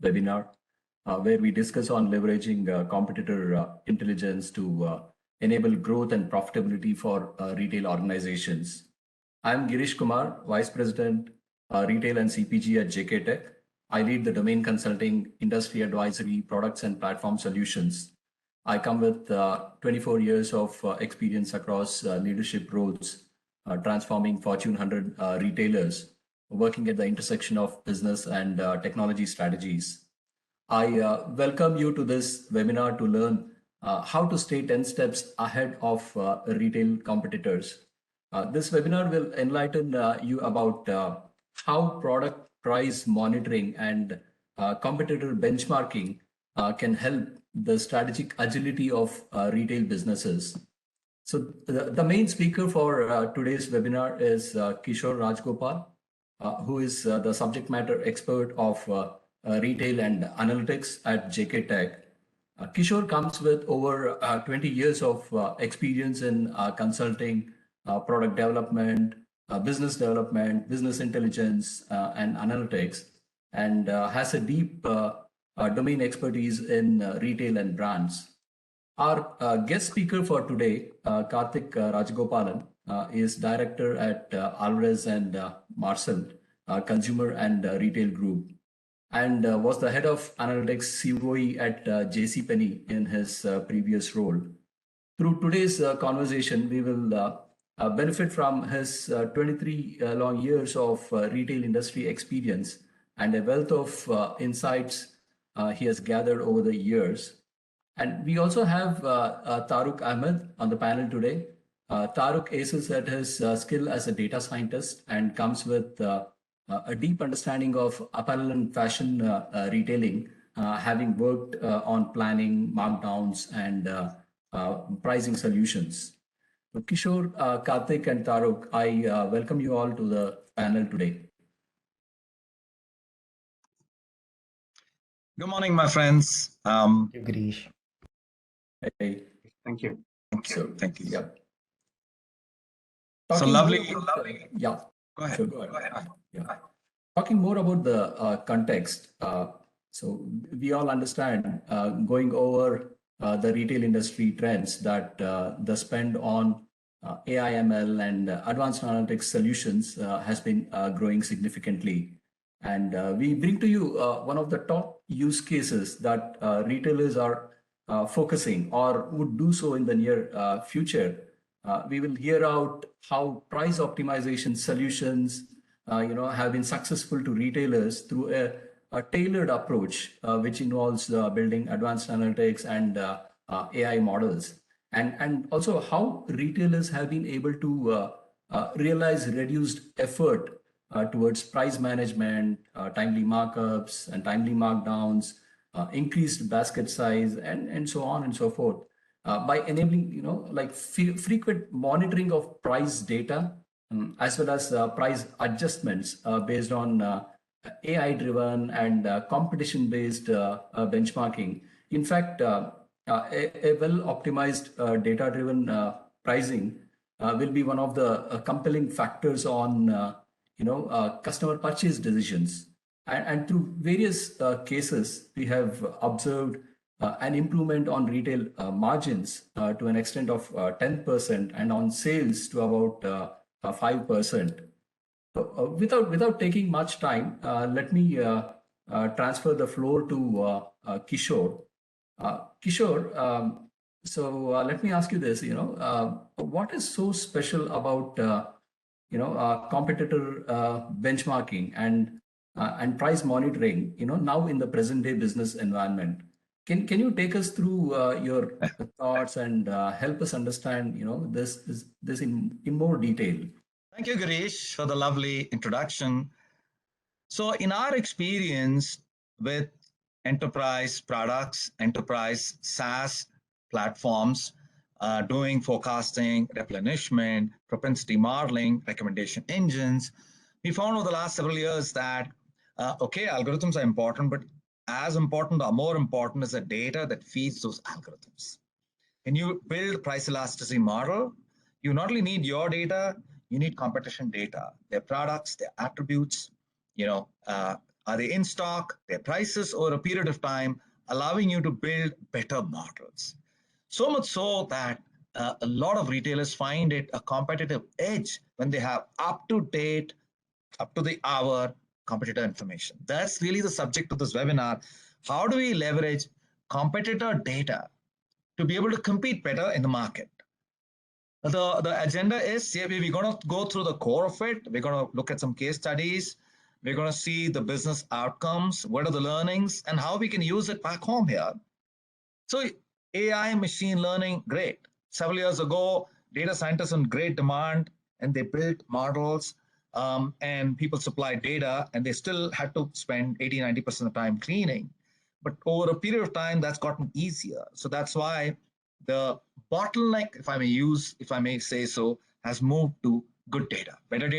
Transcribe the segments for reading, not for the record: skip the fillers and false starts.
webinar where we discuss on leveraging competitor intelligence to enable growth and profitability for retail organizations. I'm Girish Kumar, Vice President, Retail and CPG at JK Tech. I lead the domain consulting, industry advisory, products and platform solutions. I come with 24 years of experience across leadership roles, transforming Fortune 100 retailers, working at the intersection of business and technology strategies. I welcome you to this webinar to learn how to stay 10 steps ahead of retail competitors. This webinar will enlighten you about how product price monitoring and competitor benchmarking can help the strategic agility of retail businesses. So the main speaker for today's webinar is Kishore Rajgopal, who is the subject matter expert of retail and analytics at JK Tech. Kishore comes with over 20 years of experience in consulting, product development, business intelligence, and analytics, and has a deep domain expertise in retail and brands. Our guest speaker for today, Karthik Rajagopalan, is director at Alvarez and Marcel Consumer and Retail Group, and was the head of analytics COE at JCPenney in his previous role. Through today's conversation, we will benefit from his 23 long years of retail industry experience and a wealth of insights he has gathered over the years. And we also have Tarooqh Ahmed on the panel today. Tarooqh aces at his skill as a data scientist and comes with a deep understanding of apparel and fashion retailing, having worked on planning, markdowns, and pricing solutions. So Kishore, Karthik, and Tarooqh, I welcome you all to the panel today. Good morning, my friends. Thank you, Girish. Hey. Thank you. Thank you. Yeah. So lovely. Yeah. Go ahead. Sure, go ahead. Yeah. Talking more about the context. So we all understand going over the retail industry trends that the spend on AI, ML, and advanced analytics solutions has been growing significantly. And we bring to you one of the top use cases that retailers are focusing or would do so in the near future. We will hear out how price optimization solutions have been successful to retailers through a tailored approach, which involves building advanced analytics and AI models. And also how retailers have been able to realize reduced effort towards price management, timely markups and timely markdowns, increased basket size, and so on and so forth, by enabling frequent monitoring of price data, as well as price adjustments based on AI-driven and competition-based benchmarking. In fact, a well-optimized data-driven pricing will be one of the compelling factors on customer purchase decisions. And through various cases, we have observed an improvement on retail margins to an extent of 10% and on sales to about 5%. So, without taking much time, let me transfer the floor to Kishore. Kishore, let me ask you this, what is so special about, competitor benchmarking and price monitoring, now in the present day business environment? Can you take us through your thoughts and help us understand, this in more detail? Thank you, Girish, for the lovely introduction. So in our experience with enterprise products, enterprise SaaS platforms, doing forecasting, replenishment, propensity modeling, recommendation engines, we found over the last several years that, algorithms are important, but as important or more important is the data that feeds those algorithms. When you build price elasticity model, you not only need your data, you need competition data, their products, their attributes, are they in stock, their prices over a period of time, allowing you to build better models. So much so that a lot of retailers find it a competitive edge when they have up-to-date, up-to-the-hour competitor information. That's really the subject of this webinar. How do we leverage competitor data to be able to compete better in the market? The agenda is, yeah, we're going to go through the core of it. We're going to look at some case studies. We're going to see the business outcomes, what are the learnings, and how we can use it back home here. So AI, machine learning, great. Several years ago, data scientists in great demand, and they built models, and people supplied data, and they still had to spend 80, 90% of the time cleaning. But over a period of time, that's gotten easier. So that's why the bottleneck, if I may say so, has moved to good data, better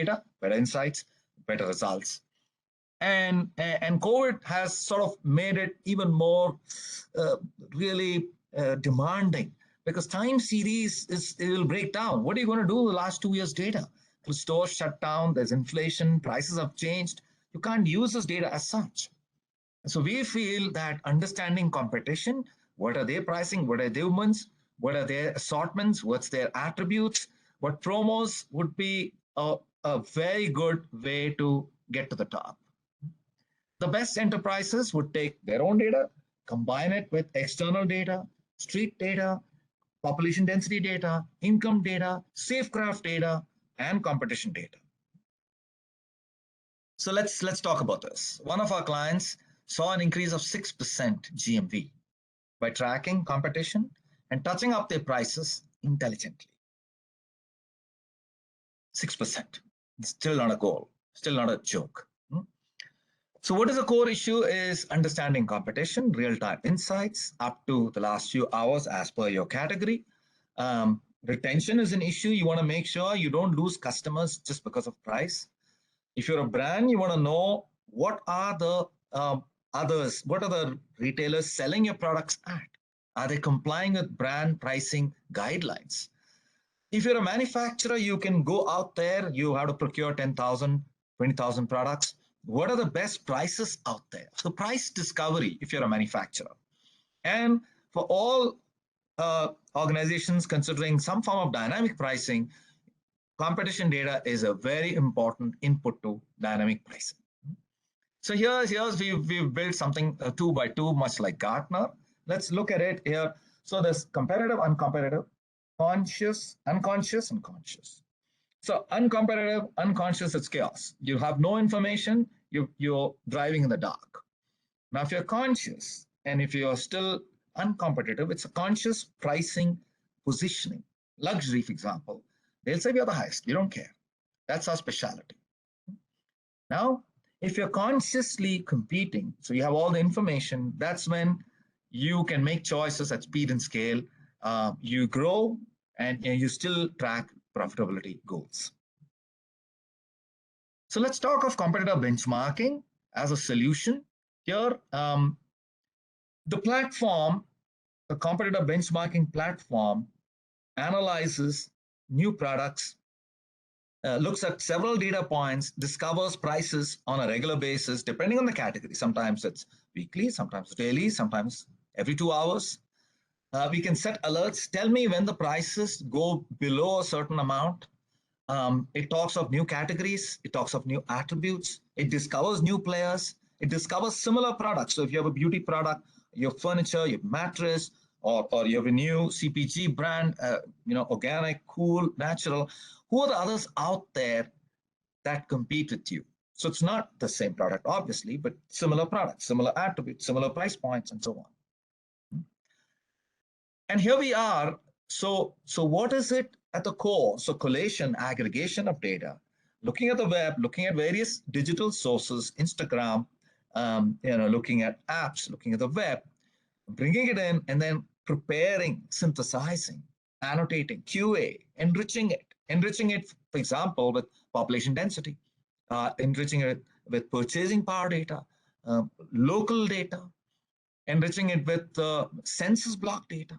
insights, better results. And COVID has sort of made it even more really demanding, because time series it will break down. What are you going to do with the last 2 years' data? The stores shut down, there's inflation, prices have changed. You can't use this data as such. So we feel that understanding competition, what are their pricing, what are their movements, what are their assortments, what's their attributes, what promos would be a very good way to get to the top. The best enterprises would take their own data, combine it with external data, street data, population density data, income data, safecraft data, and competition data. So let's talk about this. One of our clients saw an increase of 6% GMV by tracking competition and touching up their prices intelligently. 6%. It's still not a goal, still not a joke. So what is the core issue is understanding competition, real-time insights up to the last few hours as per your category. Retention is an issue. You want to make sure you don't lose customers just because of price. If you're a brand, you want to know what are the what are the retailers selling your products at? Are they complying with brand pricing guidelines? If you're a manufacturer, you can go out there, you have to procure 10,000, 20,000 products. What are the best prices out there? So price discovery, if you're a manufacturer. And for all organizations considering some form of dynamic pricing, competition data is a very important input to dynamic pricing. So here's we've built something 2 by 2, much like Gartner. Let's look at it here. So there's competitive, uncompetitive, conscious, unconscious, and conscious. So uncompetitive, unconscious, it's chaos. You have no information, you're driving in the dark. Now, if you're conscious and if you're still uncompetitive, it's a conscious pricing positioning. Luxury, for example, they'll say we are the highest, we don't care. That's our specialty. Now, if you're consciously competing, so you have all the information, that's when you can make choices at speed and scale. You grow and you still track profitability goals. So let's talk of competitor benchmarking as a solution. Here, the platform, the competitor benchmarking platform, analyzes new products, looks at several data points, discovers prices on a regular basis, depending on the category. Sometimes it's weekly, sometimes daily, sometimes every 2 hours. We can set alerts, tell me when the prices go below a certain amount. It talks of new categories, it talks of new attributes, it discovers new players, it discovers similar products. So if you have a beauty product, your furniture, your mattress, or you have a new CPG brand, organic, cool, natural, who are the others out there that compete with you? So it's not the same product, obviously, but similar products, similar attributes, similar price points, and so on. And here we are. So what is it at the core? So collation, aggregation of data, looking at the web, looking at various digital sources, Instagram, looking at apps, looking at the web, bringing it in, and then preparing, synthesizing, annotating, QA, enriching it, for example, with population density, enriching it with purchasing power data, local data, enriching it with census block data,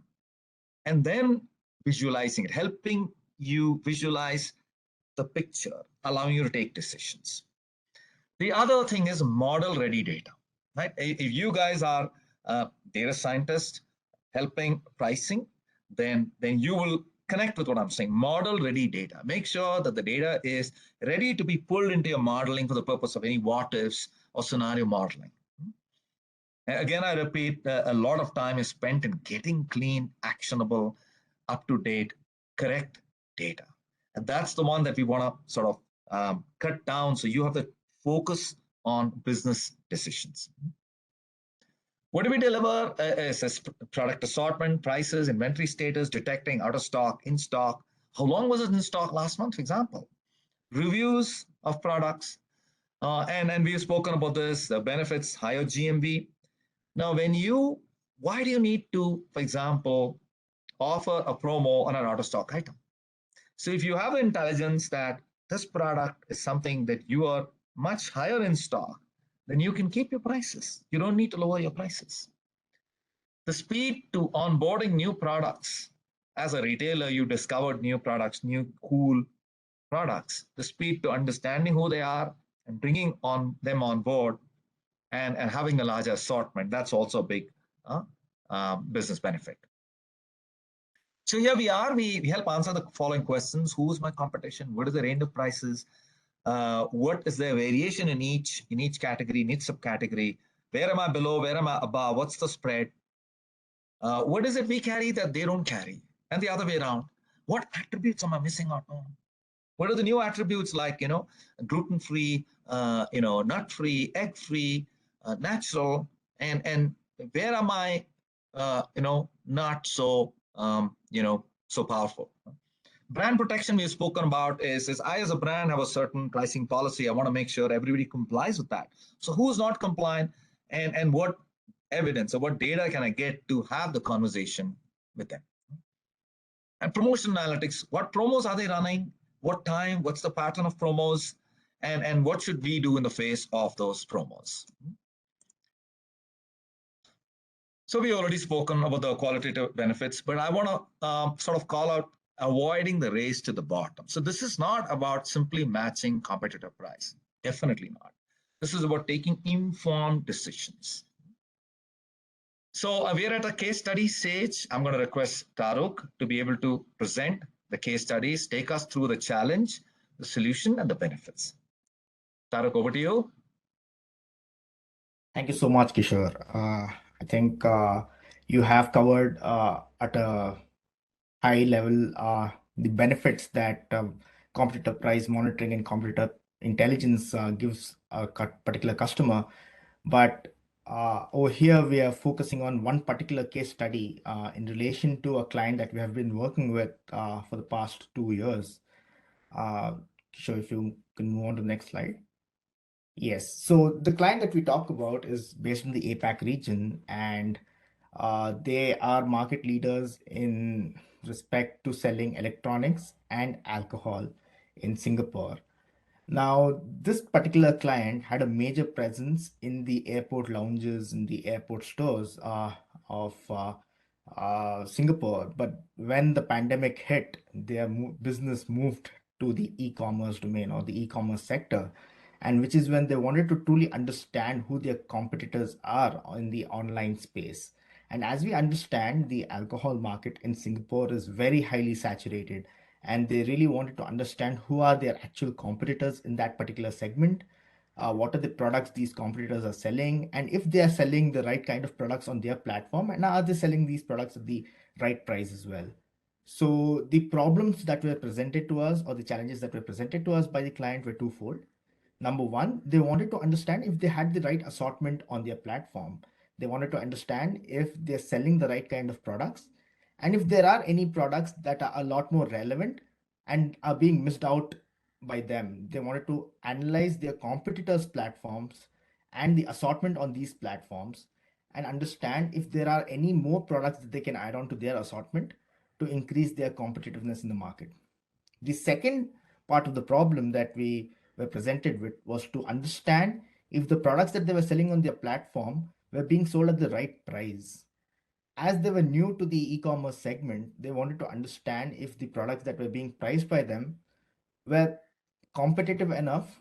and then visualizing it, helping you visualize the picture, allowing you to take decisions. The other thing is model-ready data, right? If you guys are data scientists helping pricing, then you will connect with what I'm saying. Model-ready data. Make sure that the data is ready to be pulled into your modeling for the purpose of any what-ifs or scenario modeling. Again, I repeat, a lot of time is spent in getting clean, actionable, up-to-date, correct data. And that's the one that we want to sort of cut down so you have the focus on business decisions. What do we deliver is product assortment, prices, inventory status, detecting out of stock, in stock. How long was it in stock last month, for example? Reviews of products. And we've spoken about this, the benefits, higher GMV. Now, why do you need to, for example, offer a promo on an out of stock item? So if you have intelligence that this product is something that you are much higher in stock, then you can keep your prices. You don't need to lower your prices. The speed to onboarding new products. As a retailer, you discovered new products, new cool products. The speed to understanding who they are and bringing them on board and having a larger assortment. That's also a big business benefit. So here we are, we help answer the following questions. Who is my competition? What is the range of prices? What is the variation in each category, in each subcategory? Where am I below? Where am I above? What's the spread? What is it we carry that they don't carry? And the other way around, what attributes am I missing out on? What are the new attributes like, gluten-free, nut-free, egg-free, natural, and where am I, not so, so powerful? Brand protection we've spoken about is I as a brand have a certain pricing policy. I want to make sure everybody complies with that. So who's not compliant and what evidence or what data can I get to have the conversation with them? And promotion analytics, what promos are they running? What time? What's the pattern of promos? And what should we do in the face of those promos? So we already spoken about the qualitative benefits, but I want to sort of call out avoiding the race to the bottom. So this is not about simply matching competitor price. Definitely not. This is about taking informed decisions. So we are at a case study stage. I'm going to request Tarooqh to be able to present the case studies, take us through the challenge, the solution, and the benefits. Tarooqh, over to you. Thank you so much, Kishore. I think you have covered at a high level the benefits that competitor price monitoring and competitor intelligence gives a particular customer. But over here, we are focusing on one particular case study in relation to a client that we have been working with for the past 2 years. Kishore, if you can move on to the next slide. Yes. So the client that we talk about is based in the APAC region, and they are market leaders in respect to selling electronics and alcohol in Singapore. Now, this particular client had a major presence in the airport lounges and the airport stores of Singapore. But when the pandemic hit, their business moved to the e-commerce domain or the e-commerce sector, and which is when they wanted to truly understand who their competitors are in the online space. And as we understand, the alcohol market in Singapore is very highly saturated, and they really wanted to understand who are their actual competitors in that particular segment, what are the products these competitors are selling, and if they are selling the right kind of products on their platform, and are they selling these products at the right price as well. So the problems that were presented to us, or the challenges that were presented to us by the client, were twofold. Number one, they wanted to understand if they had the right assortment on their platform. They wanted to understand if they're selling the right kind of products, and if there are any products that are a lot more relevant and are being missed out by them. They wanted to analyze their competitors' platforms and the assortment on these platforms and understand if there are any more products that they can add on to their assortment to increase their competitiveness in the market. The second part of the problem that we were presented with was to understand if the products that they were selling on their platform were being sold at the right price. As they were new to the e-commerce segment, they wanted to understand if the products that were being priced by them were competitive enough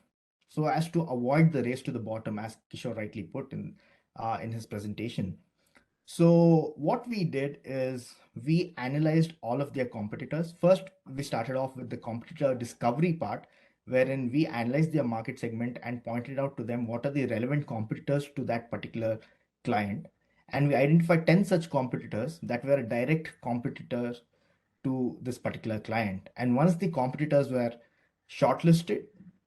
so as to avoid the race to the bottom, as Kishore rightly put in his presentation. So what we did is we analyzed all of their competitors. First, we started off with the competitor discovery part, wherein we analyzed their market segment and pointed out to them what are the relevant competitors to that particular client. And we identified 10 such competitors that were direct competitors to this particular client. And once the competitors were shortlisted,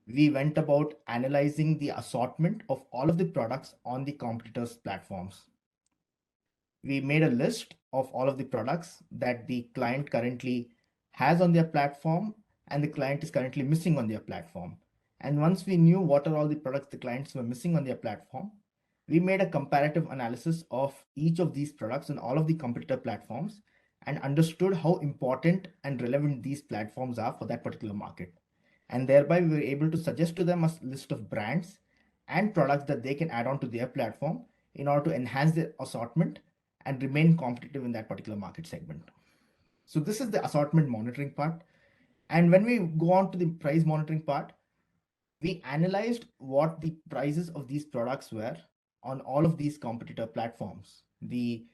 we went about analyzing the assortment of all of the products on the competitors' platforms. We made a list of all of the products that the client currently has on their platform and the client is currently missing on their platform. And once we knew what are all the products the clients were missing on their platform, we made a comparative analysis of each of these products on all of the competitor platforms and understood how important and relevant these platforms are for that particular market. And thereby, we were able to suggest to them a list of brands and products that they can add on to their platform in order to enhance their assortment and remain competitive in that particular market segment. So this is the assortment monitoring part. And when we go on to the price monitoring part, we analyzed what the prices of these products were on all of these competitor platforms, the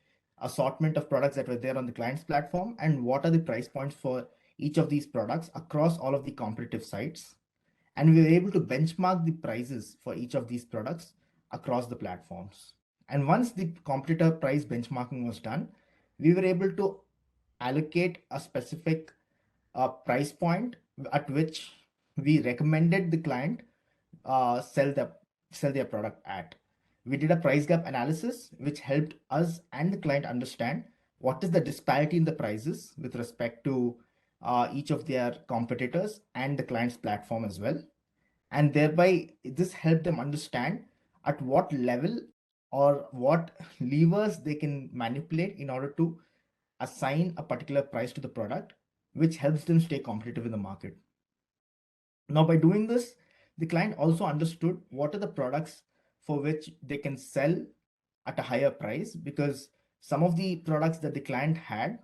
assortment of products that were there on the client's platform, and what are the price points for each of these products across all of the competitive sites. And we were able to benchmark the prices for each of these products across the platforms. And once the competitor price benchmarking was done, we were able to allocate a specific price point at which we recommended the client sell their product at. We did a price gap analysis, which helped us and the client understand what is the disparity in the prices with respect to each of their competitors and the client's platform as well. And thereby, this helped them understand at what level or what levers they can manipulate in order to assign a particular price to the product, which helps them stay competitive in the market. Now, by doing this, the client also understood what are the products for which they can sell at a higher price, because some of the products that the client had,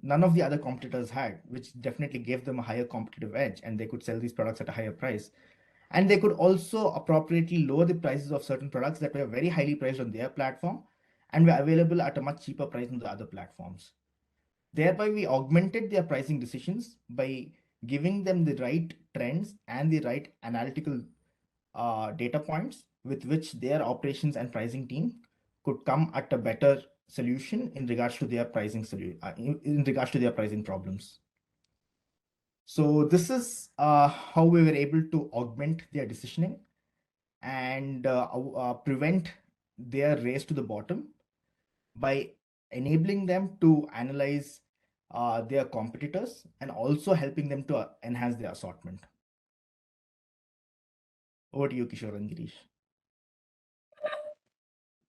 none of the other competitors had, which definitely gave them a higher competitive edge, and they could sell these products at a higher price. And they could also appropriately lower the prices of certain products that were very highly priced on their platform and were available at a much cheaper price on the other platforms. Thereby, we augmented their pricing decisions by giving them the right trends and the right analytical data points with which their operations and pricing team could come at a better solution in regards to their pricing in regards to their pricing problems. So this is how we were able to augment their decisioning and prevent their race to the bottom by enabling them to analyze their competitors and also helping them to enhance their assortment. Over to you, Kishore and Girish.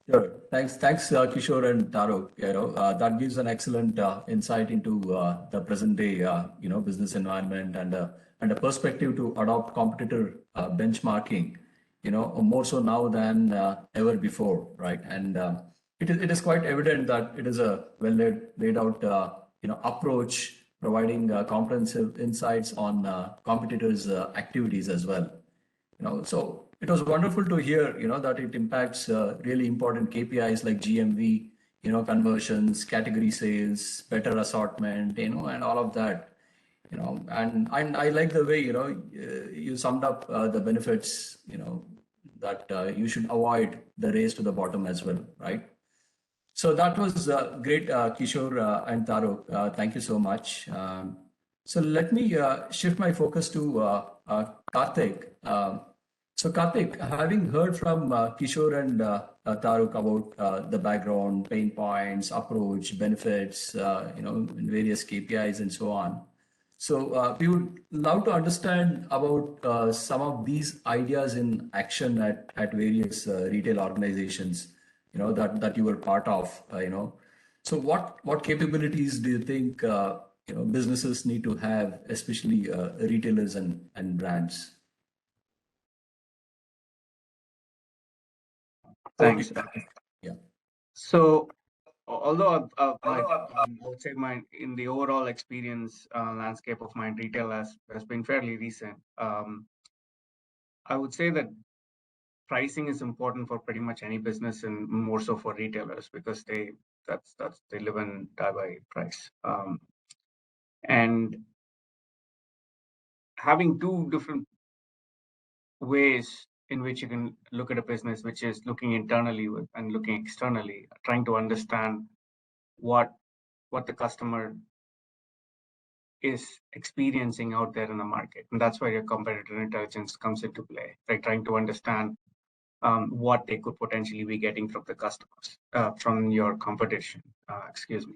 Sure. Thanks, Kishore and Tarooqh. That gives an excellent insight into the present day, business environment and a perspective to adopt competitor benchmarking, more so now than ever before, right? And it is quite evident that it is a well laid out, approach providing comprehensive insights on competitors' activities as well. So it was wonderful to hear, that it impacts really important KPIs like GMV, conversions, category sales, better assortment, and all of that. And I like the way, you summed up the benefits, that you should avoid the race to the bottom as well, right? So that was great, Kishore and Tarooqh. Thank you so much. So let me shift my focus to Karthik. So Karthik, having heard from Kishore and Tarooqh about the background, pain points, approach, benefits, in various KPIs and so on. So we would love to understand about some of these ideas in action at various retail organizations, that you were part of, So what capabilities do you think, businesses need to have, especially retailers and brands? Thanks. Yeah. So, although I would say my in the overall experience landscape of my retail has been fairly recent, I would say that pricing is important for pretty much any business, and more so for retailers, because they live and die by price. And having two different ways in which you can look at a business, which is looking internally and looking externally, trying to understand what the customer is experiencing out there in the market. And that's where your competitor intelligence comes into play, like trying to understand what they could potentially be getting from the customers, from your competition, excuse me.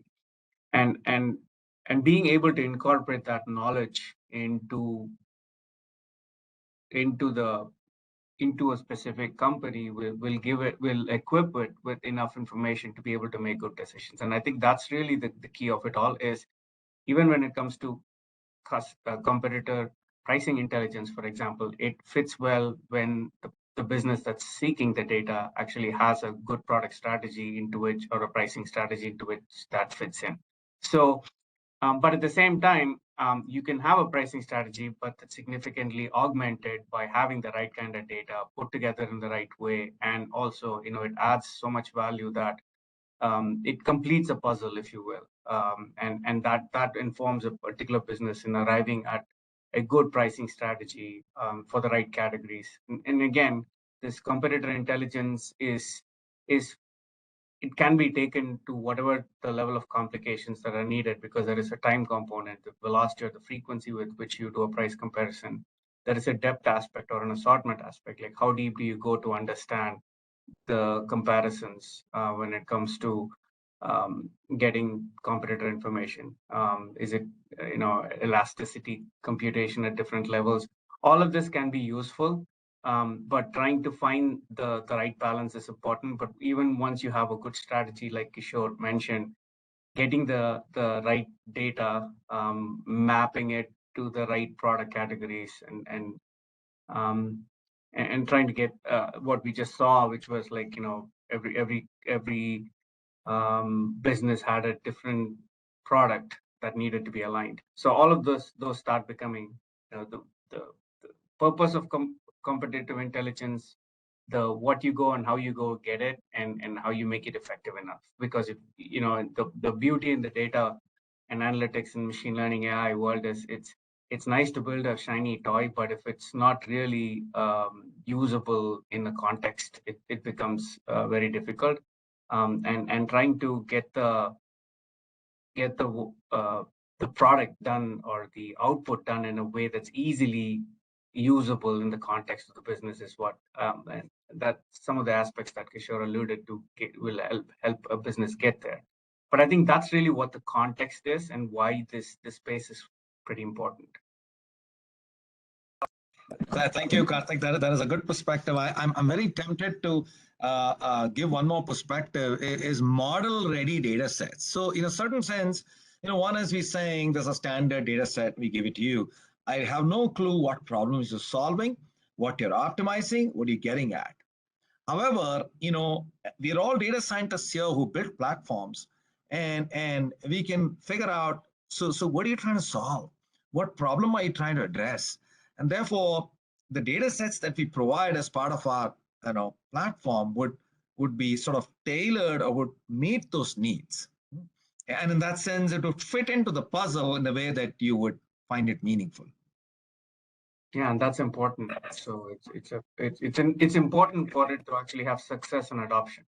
And being able to incorporate that knowledge into a specific company will equip it with enough information to be able to make good decisions. And I think that's really the key of it all, is even when it comes to competitor pricing intelligence, for example, it fits well when the business that's seeking the data actually has a good product strategy into which, or a pricing strategy into which that fits in. So, but at the same time, you can have a pricing strategy, but it's significantly augmented by having the right kind of data put together in the right way. And also, it adds so much value that it completes a puzzle, if you will. And that informs a particular business in arriving at a good pricing strategy for the right categories. And again, this competitor intelligence is it can be taken to whatever the level of complications that are needed, because there is a time component, the velocity or the frequency with which you do a price comparison. There is a depth aspect or an assortment aspect, like how deep do you go to understand the comparisons when it comes to getting competitor information. Is it, elasticity computation at different levels? All of this can be useful, but trying to find the right balance is important. But even once you have a good strategy, like Kishore mentioned, getting the right data, mapping it to the right product categories, and trying to get what we just saw, which was like, every business had a different product that needed to be aligned. So all of those start becoming the purpose of competitive intelligence, the what you go and how you go get it, and how you make it effective enough. Because if the beauty in the data and analytics and machine learning AI world is, it's nice to build a shiny toy, but if it's not really usable in the context, it becomes very difficult. And trying to get the product done, or the output done, in a way that's easily usable in the context of the business is what, and that some of the aspects that Kishore alluded to will help a business get there. But I think that's really what the context is, and why this space is pretty important. Thank you, Karthik. That is a good perspective. I'm very tempted to give one more perspective, is model-ready data sets. So in a certain sense, one is we saying there's a standard data set, we give it to you. I have no clue what problems you're solving, what you're optimizing, what you're getting at. However, we're all data scientists here who build platforms, and we can figure out, so what are you trying to solve? What problem are you trying to address? And therefore, the data sets that we provide as part of our platform would be sort of tailored, or would meet those needs. And in that sense, it would fit into the puzzle in a way that you would find it meaningful. Yeah, and that's important. So it's important for it to actually have success and adoption.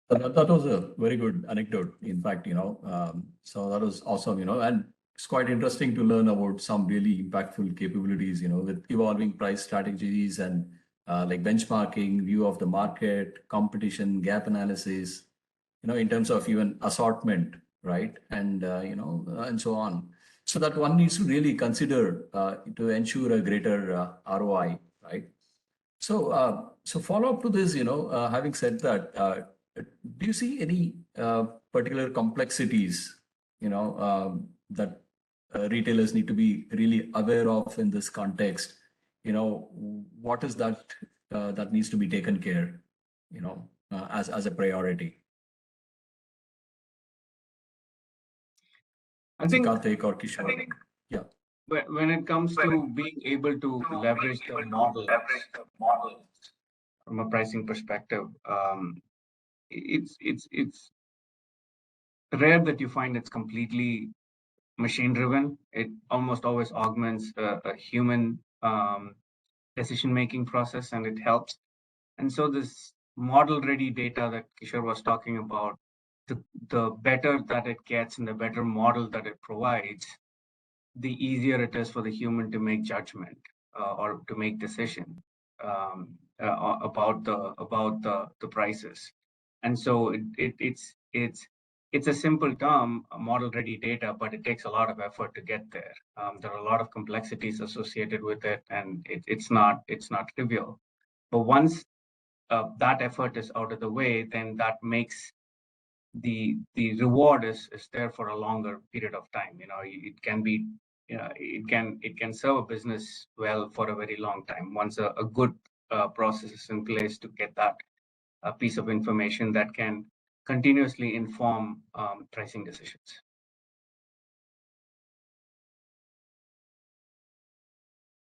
That was a very good anecdote. In fact, so that was awesome, and it's quite interesting to learn about some really impactful capabilities, with evolving price strategies and like benchmarking, view of the market, competition, gap analysis, in terms of even assortment, right? And, and so on. So that one needs to really consider to ensure a greater ROI, right? So, follow up to this, having said that, do you see any particular complexities, that retailers need to be really aware of in this context? What is that that needs to be taken care, as a priority? I think Karthik or Kishore. Yeah. when it comes to being able to leverage the models from a pricing perspective, it's rare that you find it's completely machine driven. It almost always augments a human decision making process, and it helps. And so this model ready data that Kishore was talking about, the better that it gets and the better model that it provides, the easier it is for the human to make judgment or to make decision about the prices. And so it's a simple term, model ready data, but it takes a lot of effort to get there. There are a lot of complexities associated with it, and it's not trivial. But once that effort is out of the way, then that makes the reward is there for a longer period of time. It can be it can serve a business well for a very long time once a good process is in place to get that piece of information that can continuously inform pricing decisions.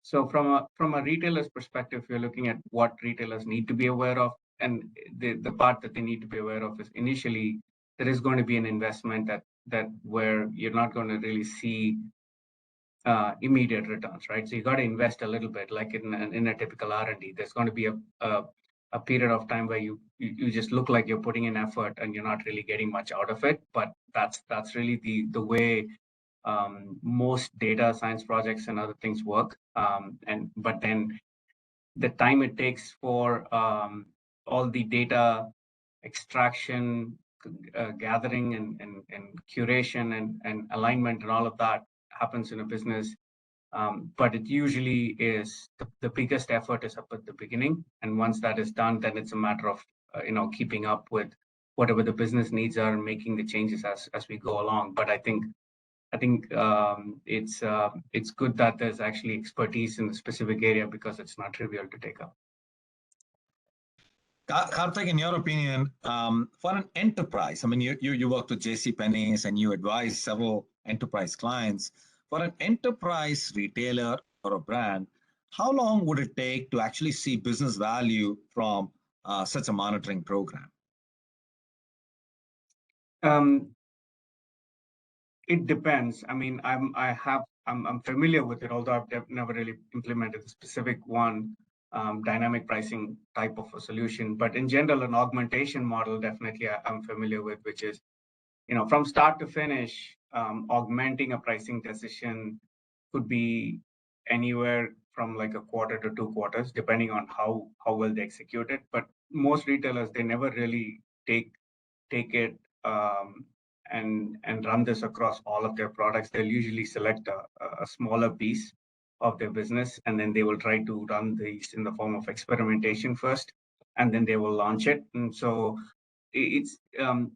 So from a retailer's perspective, you're looking at what retailers need to be aware of, and the part that they need to be aware of is initially there is going to be an investment that where you're not going to really see immediate returns, right? So you got to invest a little bit, like in a typical R&D. There's going to be a period of time where you just look like you're putting in effort and you're not really getting much out of it. But that's really the way most data science projects and other things work. But then the time it takes for all the data extraction, gathering, and curation and alignment and all of that happens in a business. But it usually is the biggest effort is up at the beginning, and once that is done, then it's a matter of keeping up with whatever the business needs are and making the changes as we go along. But I think it's good that there's actually expertise in the specific area because it's not trivial to take up. Karthik, in your opinion, for an enterprise, I mean, you work with JC Penney's and you advise several enterprise clients. For an enterprise retailer or a brand, how long would it take to actually see business value from such a monitoring program? It depends. I mean, I'm familiar with it, although I've never really implemented a specific one, dynamic pricing type of a solution. But in general, an augmentation model definitely I'm familiar with, which is, from start to finish, augmenting a pricing decision could be anywhere from like a quarter to 2 quarters, depending on how well they execute it. But most retailers, they never really take it and run this across all of their products. They'll usually select a smaller piece of their business, and then they will try to run these in the form of experimentation first, and then they will launch it. And so it's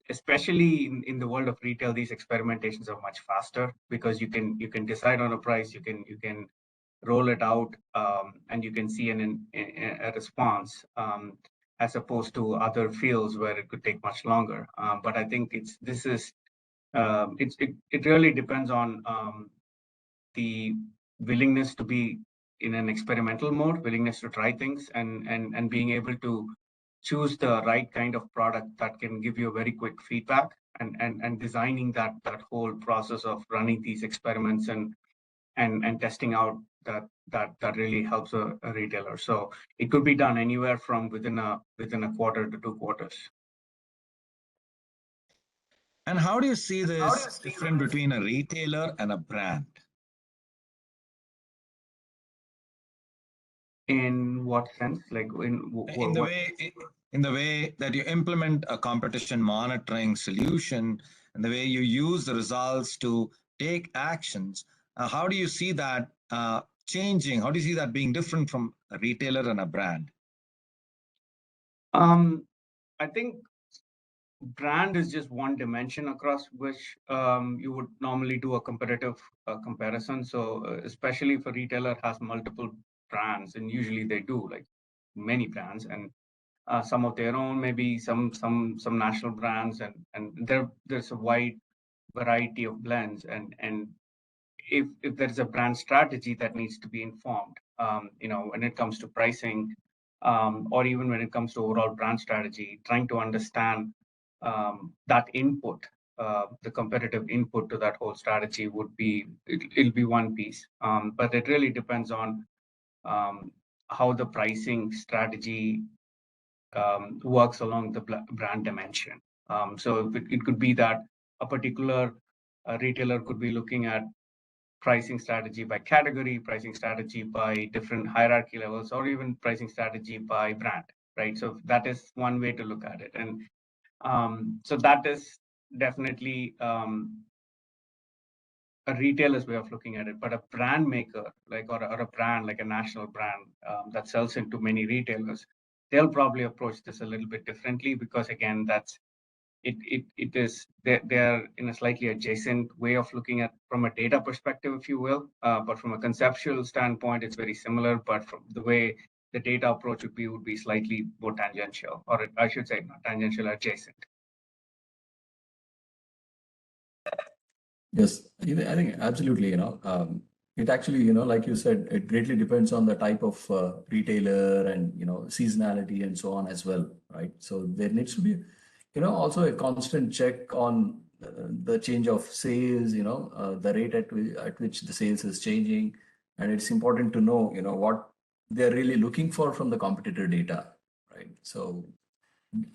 especially in the world of retail, these experimentations are much faster because you can decide on a price, you can roll it out, and you can see a response, as opposed to other fields where it could take much longer. But I think it really depends on the willingness to be in an experimental mode, willingness to try things, and being able to choose the right kind of product that can give you a very quick feedback, and designing that whole process of running these experiments and testing out that really helps a retailer. So it could be done anywhere from within a quarter to 2 quarters. And how do you see this difference between a retailer and a brand? In what sense? Like in the way that you implement a competition monitoring solution and the way you use the results to take actions, how do you see that changing? How do you see that being different from a retailer and a brand? I think brand is just one dimension across which you would normally do a competitive comparison. So especially if a retailer has multiple brands, and usually they do, like many brands, and some of their own, maybe some national brands, and there's a wide variety of blends, and if there's a brand strategy that needs to be informed, when it comes to pricing, or even when it comes to overall brand strategy, trying to understand that input, the competitive input to that whole strategy it'll be one piece. But it really depends on how the pricing strategy works along the brand dimension. So it could be that a particular retailer could be looking at pricing strategy by category, pricing strategy by different hierarchy levels, or even pricing strategy by brand, right? So that is one way to look at it. And so that is definitely a retailer's way of looking at it. But a brand maker, or a brand, like a national brand that sells into many retailers, they'll probably approach this a little bit differently, because again, they're in a slightly adjacent way of looking at from a data perspective, if you will. But from a conceptual standpoint, it's very similar. But from the way the data approach would be slightly more tangential, or I should say not tangential, adjacent. Yes, I think absolutely, it actually, like you said, it greatly depends on the type of retailer and, seasonality and so on as well, right? So there needs to be, also a constant check on the change of sales, the rate at which the sales is changing. And it's important to know, what they're really looking for from the competitor data, right? So,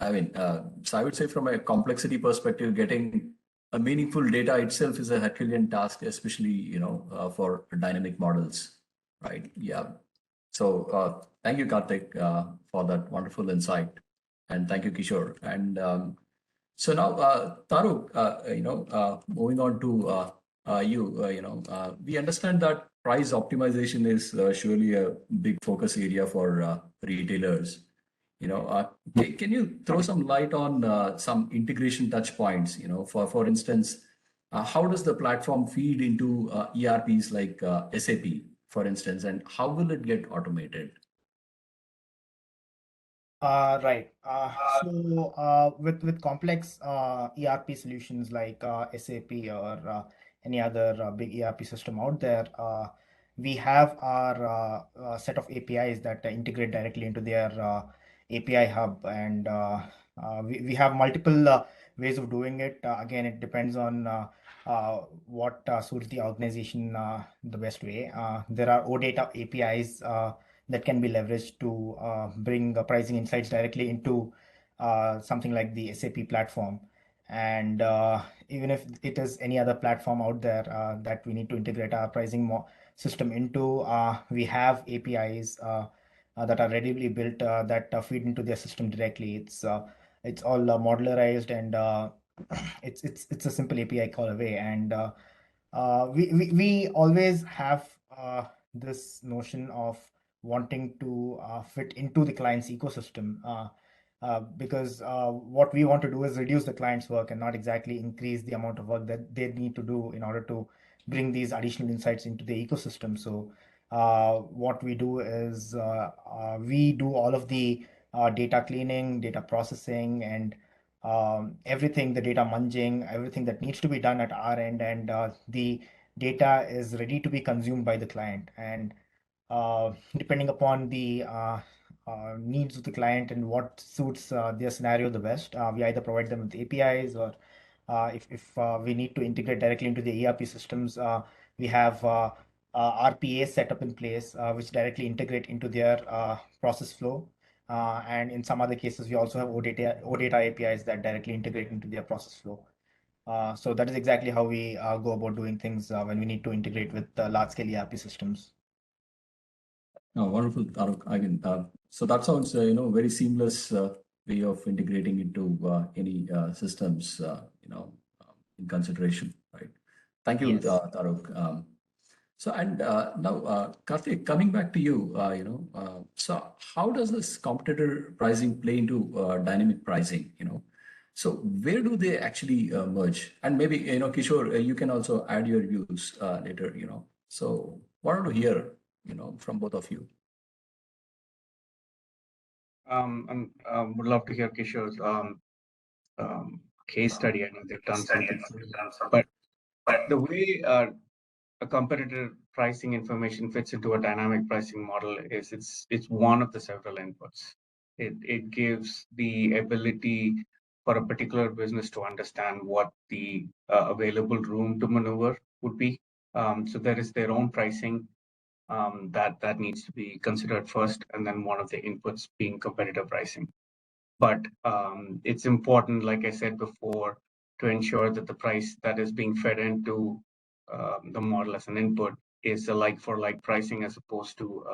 I mean, so I would say from a complexity perspective, getting a meaningful data itself is a Herculean task, especially for dynamic models, right? Yeah. So thank you, Karthik, for that wonderful insight, and thank you, Kishore. And so now, Tarooqh, moving on to you, we understand that price optimization is surely a big focus area for retailers. Can you throw some light on some integration touch points? For instance, how does the platform feed into ERPs like SAP, for instance, and how will it get automated? Right. With complex ERP solutions like SAP or any other big ERP system out there, we have our set of APIs that integrate directly into their API hub, and we have multiple ways of doing it. Again, it depends on what suits the organization the best way. There are OData APIs that can be leveraged to bring pricing insights directly into something like the SAP platform. And even if it is any other platform out there that we need to integrate our pricing system into, we have APIs that are readily built that feed into their system directly. It's all modularized, and it's a simple API call away. And we always have this notion of wanting to fit into the client's ecosystem, because what we want to do is reduce the client's work and not exactly increase the amount of work that they need to do in order to bring these additional insights into the ecosystem. So what we do is we do all of the data cleaning, data processing, and everything, the data munging, everything that needs to be done at our end, and the data is ready to be consumed by the client. And depending upon the needs of the client and what suits their scenario the best, we either provide them with APIs, or if we need to integrate directly into the ERP systems, we have RPA set up in place, which directly integrate into their process flow. And in some other cases, we also have OData APIs that directly integrate into their process flow. So that is exactly how we go about doing things when we need to integrate with large-scale ERP systems. Oh, wonderful, Tarooqh. So that sounds, very seamless way of integrating into any systems, in consideration, right? Thank you, Yes. Tarooqh. So, and now, Karthik, coming back to you, so how does this competitor pricing play into dynamic pricing? So where do they actually merge? And maybe, Kishore, you can also add your views later. So wanted to hear, from both of you. And would love to hear Kishore's case study. I know they've done something, but the way a competitor pricing information fits into a dynamic pricing model is it's one of the several inputs. It gives the ability for a particular business to understand what the available room to maneuver would be. So there is their own pricing that needs to be considered first, and then one of the inputs being competitive pricing. But it's important, like I said before, to ensure that the price that is being fed into the model as an input is a like-for-like pricing as opposed to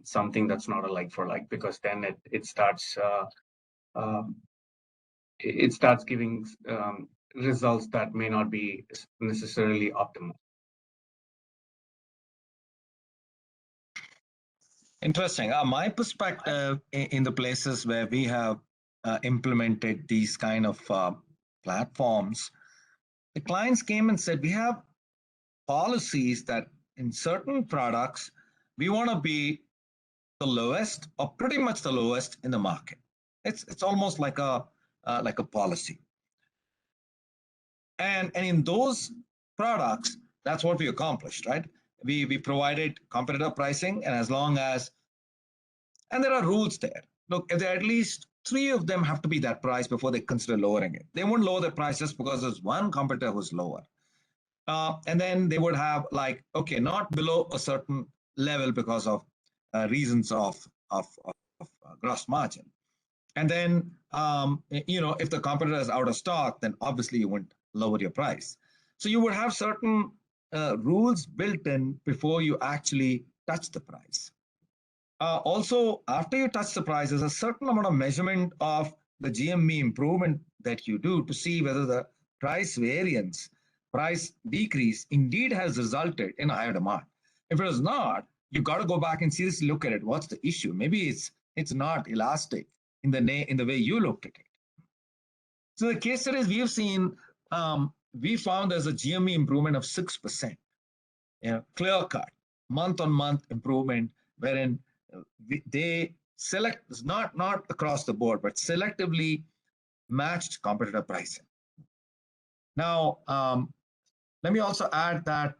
something that's not a like-for-like, because then it starts giving results that may not be necessarily optimal. Interesting. My perspective in the places where we have implemented these kind of platforms, the clients came and said, we have policies that in certain products, we want to be the lowest or pretty much the lowest in the market. It's almost like a policy. And in those products, that's what we accomplished, right? We provided competitive pricing, and as long as, and there are rules there. Look, if there are at least 3 of them have to be that price before they consider lowering it. They won't lower the price just because there's one competitor who's lower. And then they would have like, okay, not below a certain level because of reasons of gross margin. And then, if the competitor is out of stock, then obviously you won't lower your price. So you would have certain rules built in before you actually touch the price. Also, after you touch the price, there's a certain amount of measurement of the GMV improvement that you do to see whether the price variance, price decrease indeed has resulted in higher demand. If it is not, you got to go back and seriously look at it. What's the issue? Maybe it's not elastic in the way you looked at it. So the case studies we've seen, we found there's a GMV improvement of 6%. Clear cut, month on month improvement, wherein they select, not across the board, but selectively matched competitor pricing. Now, let me also add that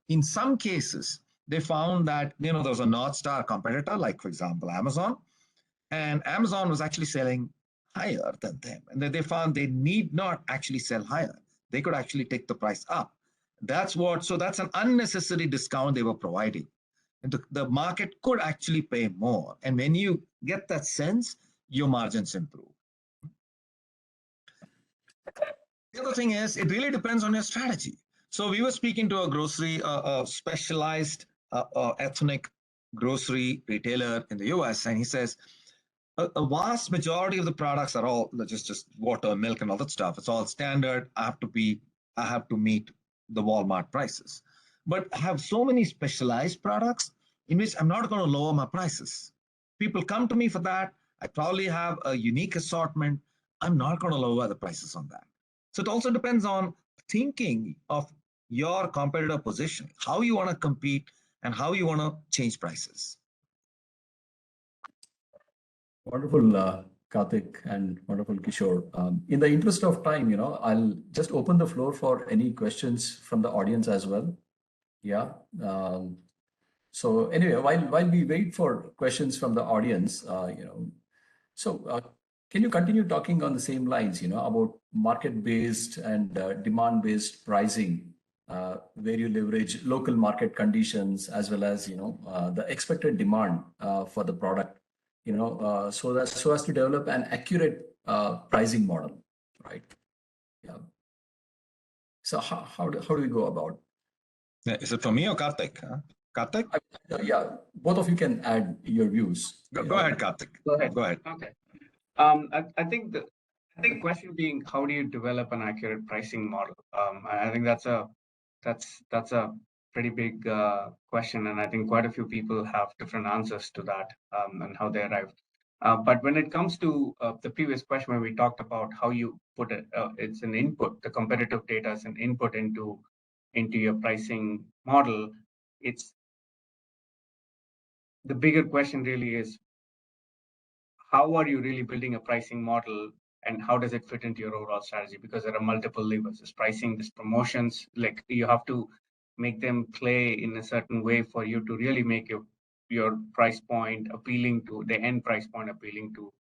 in some cases, they found that there was a North Star competitor, like for example, Amazon, and Amazon was actually selling higher than them. And then they found they need not actually sell higher. They could actually take the price up. So that's an unnecessary discount they were providing. And the market could actually pay more. And when you get that sense, your margins improve. The other thing is, it really depends on your strategy. So we were speaking to a grocery, specialized ethnic grocery retailer in the US, and he says, a vast majority of the products are all just water, milk, and all that stuff. It's all standard. I have to meet the Walmart prices. But I have so many specialized products in which I'm not going to lower my prices. People come to me for that. I probably have a unique assortment. I'm not going to lower the prices on that. So it also depends on thinking of your competitor position, how you want to compete and how you want to change prices. Wonderful, Karthik, and wonderful, Kishore. In the interest of time, I'll just open the floor for any questions from the audience as well. Yeah. So anyway, while we wait for questions from the audience, can you continue talking on the same lines, about market-based and demand-based pricing, where you leverage local market conditions as well as, the expected demand for the product, so as to develop an accurate pricing model, right? Yeah. So how do we go about? Is it for me or Karthik? Karthik? Yeah, both of you can add your views. Go ahead, Karthik. Go ahead. Go ahead. Okay. I think the question being, how do you develop an accurate pricing model? I think that's a pretty big question, and I think quite a few people have different answers to that and how they arrived. But when it comes to the previous question, where we talked about how you put it, it's an input. The competitive data is an input into your pricing model. It's the bigger question really is, how are you really building a pricing model and how does it fit into your overall strategy? Because there are multiple levers. There's pricing, there's promotions. Like you have to make them play in a certain way for you to really make your price point appealing to the end price point, appealing to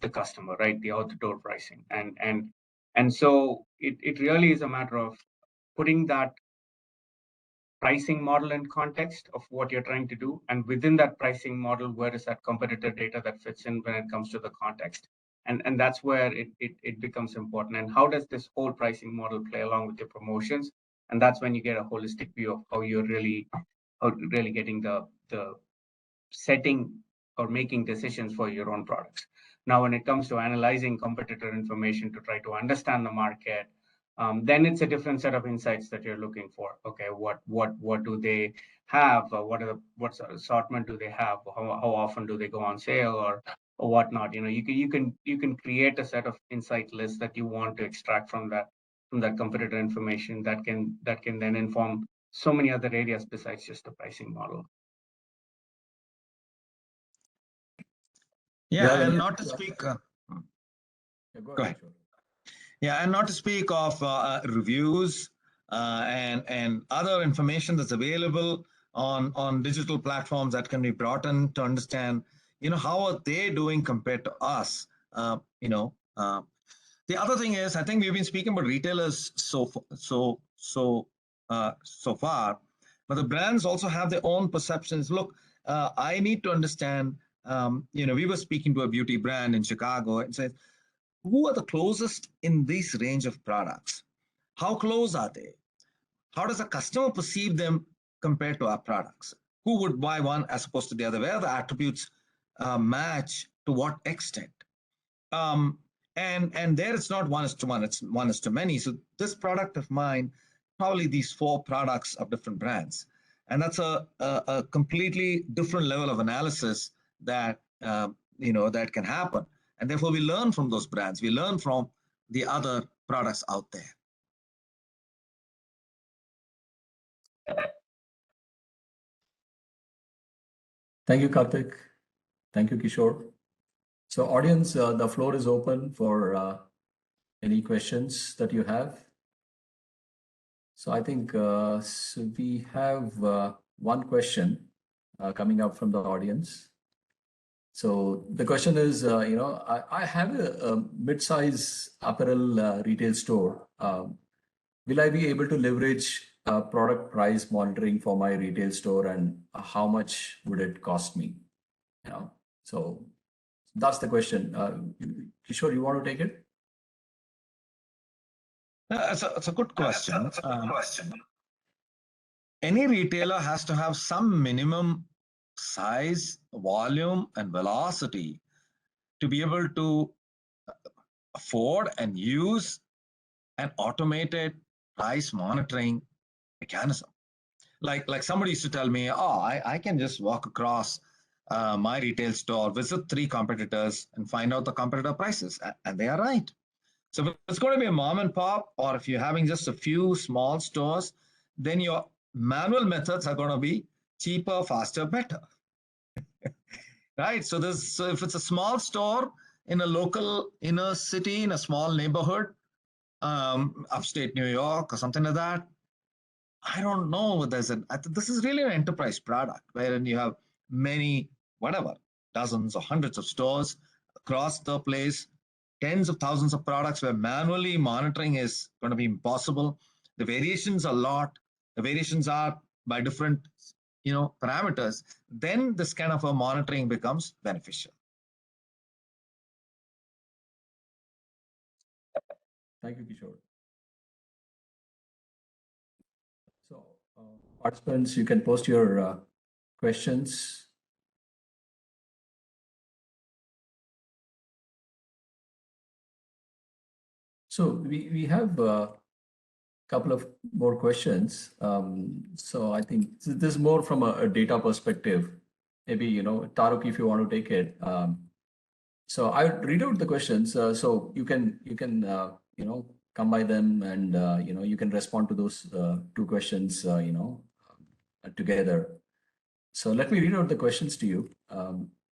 the customer, right? The out-the-door pricing, and so it really is a matter of putting that pricing model in context of what you're trying to do, and within that pricing model, where is that competitor data that fits in when it comes to the context, and that's where it becomes important. And how does this whole pricing model play along with your promotions? And that's when you get a holistic view of how you're really getting the setting or making decisions for your own products. Now, when it comes to analyzing competitor information to try to understand the market, then it's a different set of insights that you're looking for. Okay, what do they have? What assortment do they have? How often do they go on sale or whatnot? You can create a set of insight lists that you want to extract from that competitor information that can then inform so many other areas besides just the pricing model. Yeah, and not to speak. Go Go ahead. Sure. Yeah, and not to speak of reviews and other information that's available on digital platforms that can be brought in to understand, how are they doing compared to us? The other thing is, I think we've been speaking about retailers so far, but the brands also have their own perceptions. Look, I need to understand. We were speaking to a beauty brand in Chicago and said, who are the closest in this range of products? How close are they? How does a customer perceive them compared to our products? Who would buy one as opposed to the other? Where the attributes match to what extent? And there it's not 1:1, it's 1:many. So this product of mine, probably these 4 products of different brands. And that's a completely different level of analysis that, that can happen. And therefore we learn from those brands. We learn from the other products out there. Thank you, Karthik. Thank you, Kishore. So audience, the floor is open for any questions that you have. So I think so we have one question coming up from the audience. So the question is, I have a mid-size apparel retail store. Will I be able to leverage product price monitoring for my retail store, and how much would it cost me? So that's the question. Kishore, you want to take it? It's a good question. Any retailer has to have some minimum size, volume, and velocity to be able to afford and use an automated price monitoring mechanism. Like somebody used to tell me, I can just walk across my retail store, visit 3 competitors, and find out the competitor prices. And they are right. So if it's going to be a mom and pop, or if you're having just a few small stores, then your manual methods are going to be cheaper, faster, better. Right? So if it's a small store in a local inner city, in a small neighborhood, upstate New York or something like that, I don't know. This is really an enterprise product wherein you have many, dozens or hundreds of stores across the place, tens of thousands of products where manually monitoring is going to be impossible. The variations are a lot. The variations are by different, parameters. Then this kind of a monitoring becomes beneficial. Thank you, Kishore. So, participants, you can post your questions. So we have a couple of more questions. So I think this is more from a data perspective. Maybe, Tarooqh, if you want to take it. So I would read out the questions. So you can come by them, and you can respond to those 2 questions together. So let me read out the questions to you.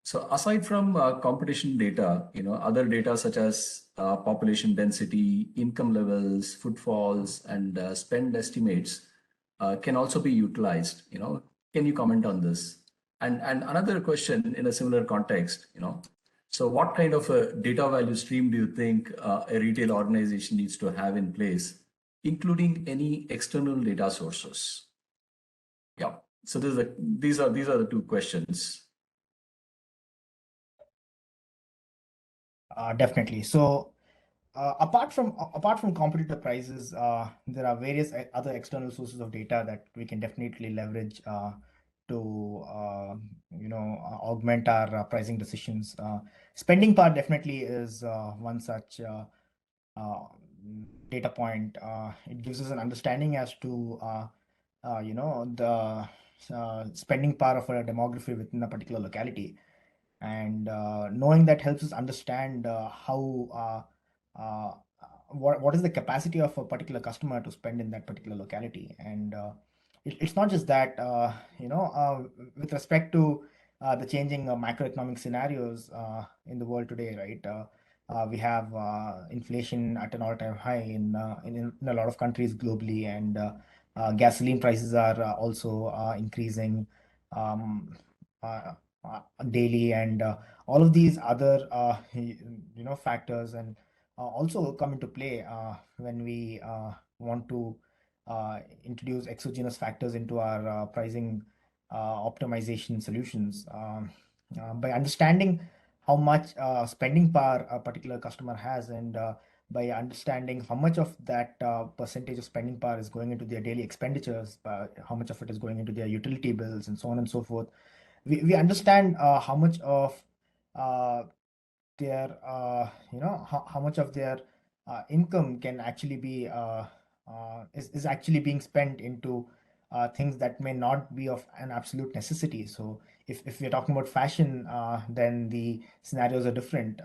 So aside from competition data, other data such as population density, income levels, footfalls, and spend estimates can also be utilized. Can you comment on this? And another question in a similar context, so what kind of a data value stream do you think a retail organization needs to have in place, including any external data sources? Yeah. So these are the two questions. Definitely. So apart from competitor prices, there are various other external sources of data that we can definitely leverage to augment our pricing decisions. Spending power definitely is one such uh, data point. It gives us an understanding as to the spending power of a demography within a particular locality, and knowing that helps us understand how what is the capacity of a particular customer to spend in that particular locality. And it's not just that, with respect to the changing macroeconomic scenarios in the world today, right? We have inflation at an all-time high in a lot of countries globally, and gasoline prices are also increasing uh, daily, and all of these other factors and also come into play when we want to introduce exogenous factors into our pricing optimization solutions. By understanding how much spending power a particular customer has, and by understanding how much of that percentage of spending power is going into their daily expenditures, how much of it is going into their utility bills, and so on and so forth, we understand how much of uh, their how much of their income can actually be is actually being spent into things that may not be of an absolute necessity. So if we're talking about fashion, then the scenarios are different.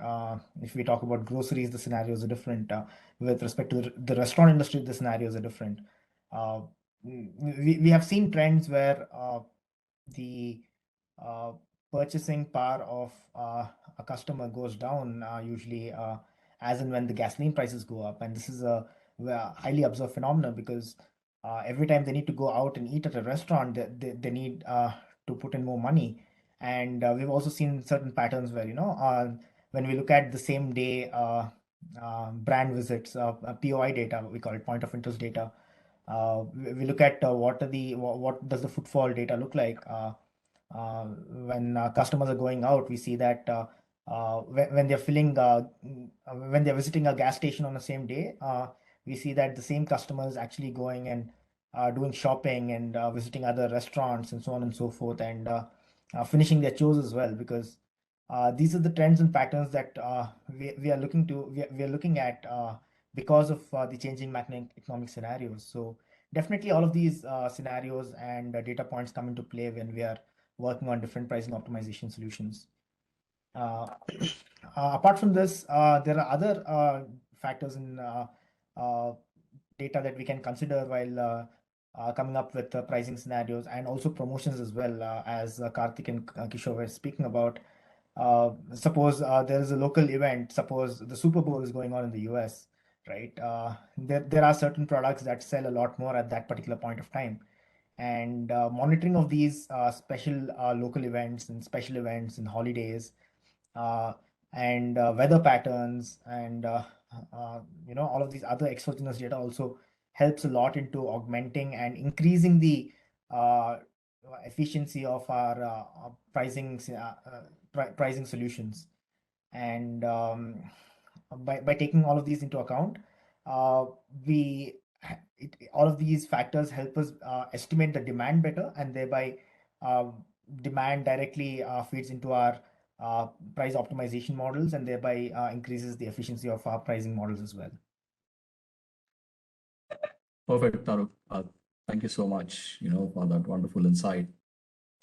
If we talk about groceries, the scenarios are different. With respect to the restaurant industry, the scenarios are different. uh, we have seen trends where the uh, purchasing power of a customer goes down, usually as and when the gasoline prices go up. And this is a highly observed phenomenon, because every time they need to go out and eat at a restaurant, they need to put in more money. And we've also seen certain patterns where, when we look at the same day brand visits, POI data, we call it point of interest data. We look at what does the footfall data look like. When customers are going out, we see that when they're when they're visiting a gas station on the same day, we see that the same customers actually going and doing shopping and visiting other restaurants and so on and so forth, and finishing their chores as well, because these are the trends and patterns that we are we are looking at because of the changing macroeconomic scenarios. So definitely all of these scenarios and data points come into play when we are working on different pricing optimization solutions. Apart from this, there are other factors in uh, data that we can consider while coming up with pricing scenarios, and also promotions as well, as Karthik and Kishore were speaking about. Suppose there is a local event, suppose the Super Bowl is going on in the US, right? There are certain products that sell a lot more at that particular point of time, and monitoring of these special local events and special events and holidays, uh, and weather patterns, and all of these other exogenous data also helps a lot into augmenting and increasing the uh, efficiency of our pricing solutions. And by taking all of these into account, uh, we all of these factors help us estimate the demand better, and thereby uh, demand directly feeds into our price optimization models, and thereby increases the efficiency of our pricing models as well. Perfect, Tarooqh. Thank you so much, for that wonderful insight.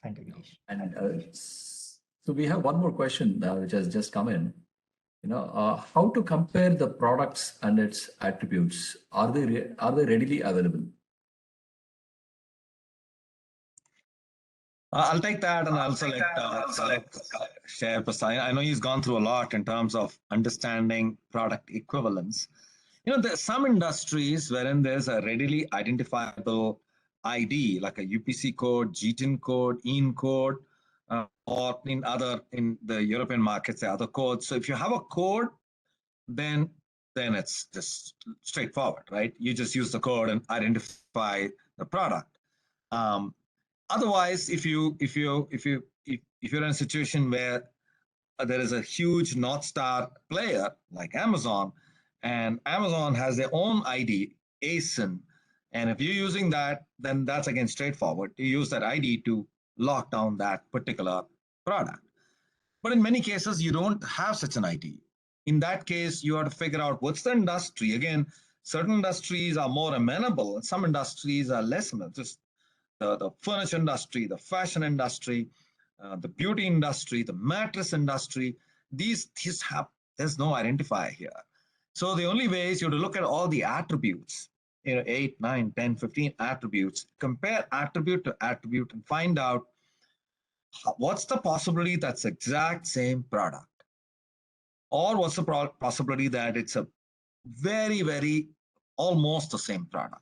Thank you, Girish. And so we have one more question which has just come in. How to compare the products and its attributes? Are they readily available? I'll take that, and I'll also let share Prasad. I know he's gone through a lot in terms of understanding product equivalence. There's some industries wherein there's a readily identifiable ID, like a UPC code, GTIN code, EIN code, or in the European markets, the other codes. So if you have a code, then it's just straightforward, right? You just use the code and identify the product. Otherwise, if you're in a situation where there is a huge North Star player like Amazon, and Amazon has their own ID, ASIN, and if you're using that, then that's again straightforward. You use that ID to lock down that particular product. But in many cases, you don't have such an ID. In that case, you have to figure out what's the industry. Again, certain industries are more amenable, and some industries are less amenable. Just the furniture industry, the fashion industry, the beauty industry, the mattress industry, these have, there's no identifier here. So the only way is you have to look at all the attributes, 8, 9, 10, 15 attributes, compare attribute to attribute and find out what's the possibility that's exact same product, or what's the possibility that it's a very, very almost the same product.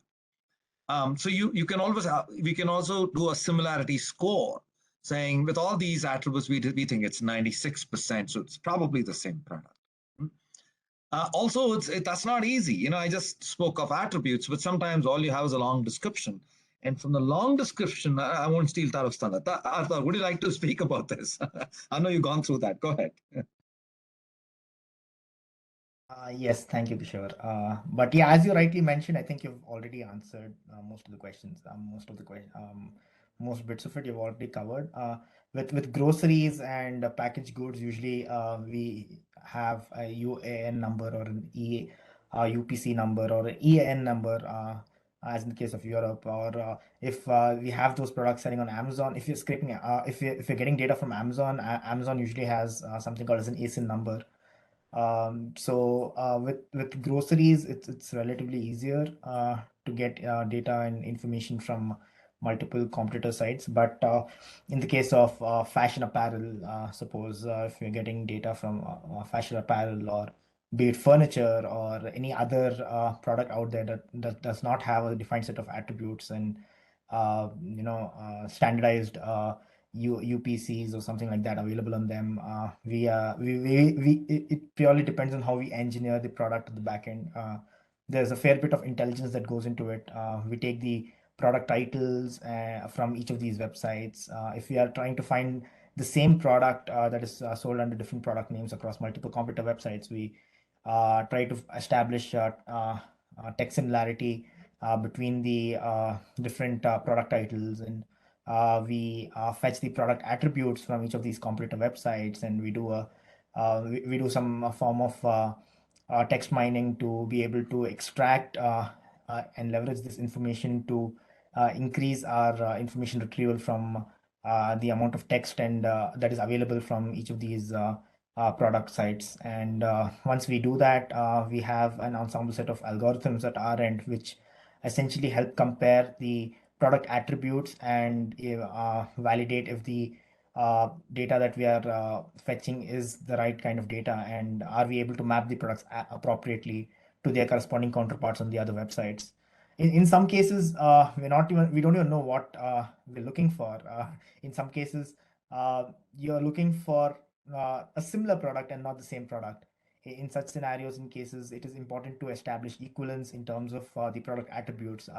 So you can always we can also do a similarity score, saying with all these attributes we think it's 96%, so it's probably the same product. Also, that's not easy. I just spoke of attributes, but sometimes all you have is a long description. And from the long description, I won't steal Tarooqh's thunder. Arthur, would you like to speak about this? I know you've gone through that. Go ahead. Yes, thank you, Kishore. But yeah, as you rightly mentioned, I think you've already answered most of the questions. Most bits of it you've already covered. With groceries and packaged goods, usually we have a UAN number or an UPC number or an EAN number, as in the case of Europe. Or if we have those products selling on Amazon, if you're scraping, if you're getting data from Amazon, Amazon usually has something called as an ASIN number. With groceries, it's relatively easier to get data and information from multiple competitor sites. But in the case of fashion apparel, suppose if you're getting data from fashion apparel, or be it furniture or any other product out there that does not have a defined set of attributes and standardized UPCs or something like that available on them. It purely depends on how we engineer the product at the back end. There's a fair bit of intelligence that goes into it. We take the product titles from each of these websites. If we are trying to find the same product that is sold under different product names across multiple competitor websites, we try to establish text similarity between the different product titles, and we fetch the product attributes from each of these competitor websites, and we do some form of text mining to be able to extract and leverage this information to increase our information retrieval from the amount of text and that is available from each of these product sites. And once we do that, we have an ensemble set of algorithms at our end, which essentially help compare the product attributes and validate if the data that we are fetching is the right kind of data, and are we able to map the products appropriately to their corresponding counterparts on the other websites. In some cases, we don't even know what we're looking for. In some cases, you're looking for a similar product and not the same product. In such scenarios, in cases, it is important to establish equivalence in terms of the product attributes.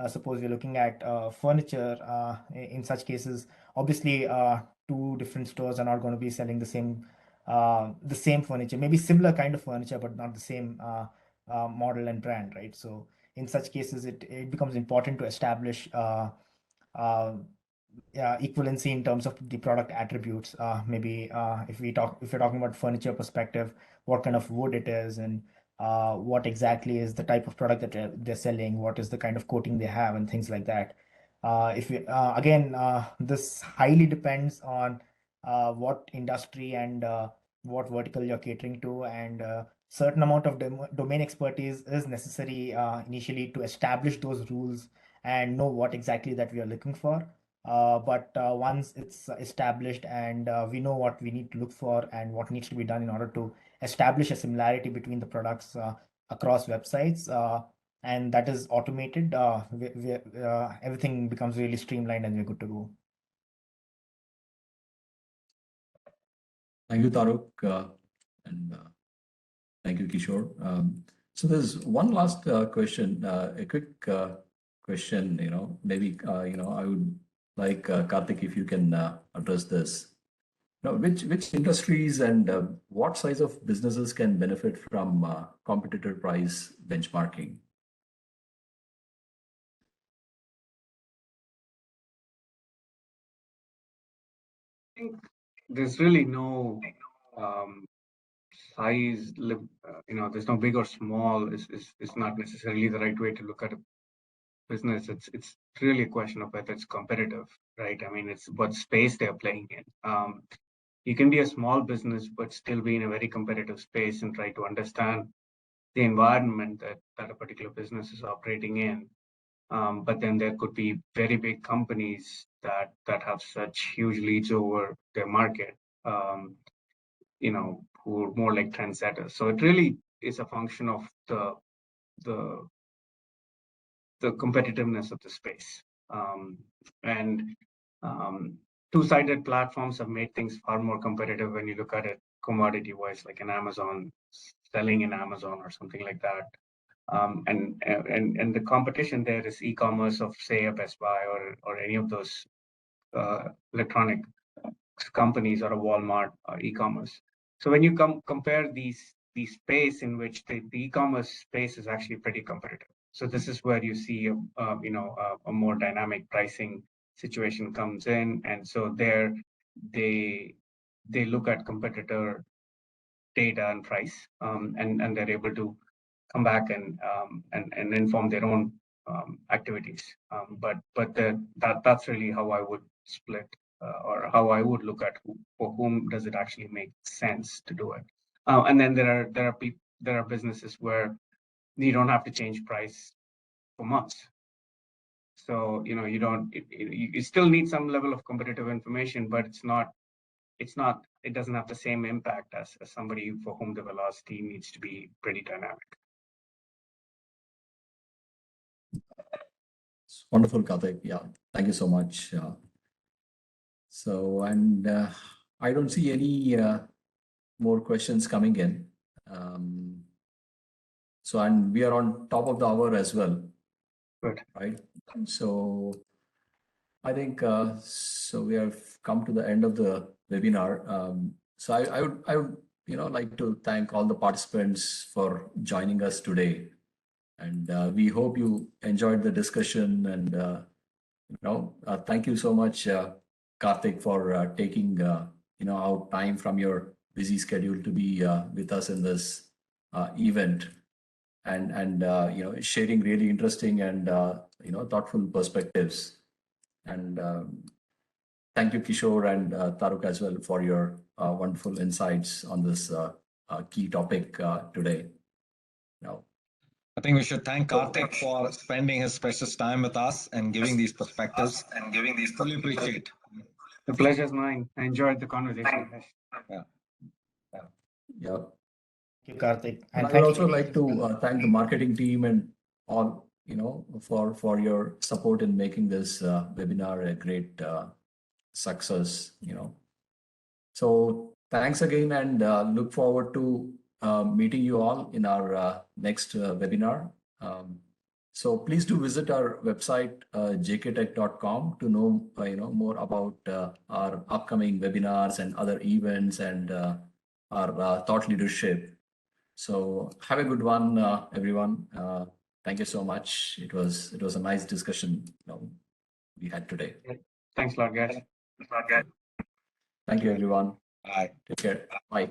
Suppose we're looking at furniture. In such cases, obviously, two different stores are not going to be selling the same furniture, maybe similar kind of furniture, but not the same model and brand, right? So in such cases, it becomes important to establish equivalency in terms of the product attributes. Maybe if you're talking about furniture perspective, what kind of wood it is, and what exactly is the type of product that they're selling, what is the kind of coating they have, and things like that. If you again, this highly depends on what industry and what vertical you're catering to, and certain amount of domain expertise is necessary initially to establish those rules and know what exactly that we are looking for. But once it's established and we know what we need to look for and what needs to be done in order to establish a similarity between the products across websites, and that is automated, everything becomes really streamlined and we're good to go. Thank you, Tarooqh, and thank you, Kishore. So there's one last question, a quick question. Maybe I would like Karthik, if you can address this. Which industries and what size of businesses can benefit from competitor price benchmarking? I think there's really no size, there's no big or small is not necessarily the right way to look at a business. It's really a question of whether it's competitive, right? I mean, it's what space they're playing in. You can be a small business, but still be in a very competitive space and try to understand the environment that a particular business is operating in. But then there could be very big companies that have such huge leads over their market, who are more like trendsetters. So it really is a function of the competitiveness of the space. And two-sided platforms have made things far more competitive when you look at it commodity-wise, like an Amazon selling in Amazon or something like that. And the competition there is e-commerce of, say, a Best Buy or any of those electronic companies, or a Walmart or e-commerce. So when you compare the space in which the e-commerce space is actually pretty competitive. So this is where you see a more dynamic pricing situation comes in, and so there they look at competitor data and price, and they're able to come back and inform their own activities. But that's really how I would split, or how I would look at for whom does it actually make sense to do it. And then there are businesses where you don't have to change price for months. So you still need some level of competitive information, but it doesn't have the same impact as somebody for whom the velocity needs to be pretty dynamic. It's wonderful, Karthik. Yeah, thank you so much. And I don't see any more questions coming in. And we are on top of the hour as well. Good. Right. So I think we have come to the end of the webinar. So I would like to thank all the participants for joining us today, and we hope you enjoyed the discussion. And thank you so much, Karthik, for taking out time from your busy schedule to be with us in this event, and sharing really interesting and thoughtful perspectives. And thank you, Kishore and Tarooqh, as well, for your wonderful insights on this key topic today. I think we should thank Karthik for spending his precious time with us and giving these perspectives. Fully appreciate. The pleasure's mine. I enjoyed the conversation. Yeah. Yeah. Thank you, Karthik. And I would also like to thank the marketing team and all, for your support in making this webinar a great success. So thanks again, and look forward to meeting you all in our next webinar. So please do visit our website, jktech.com, to know more about our upcoming webinars and other events, and our thought leadership. So have a good one, everyone. Thank you so much. It was a nice discussion we had today. Thanks a lot, guys. Thank you, everyone. Bye. Take care. Bye.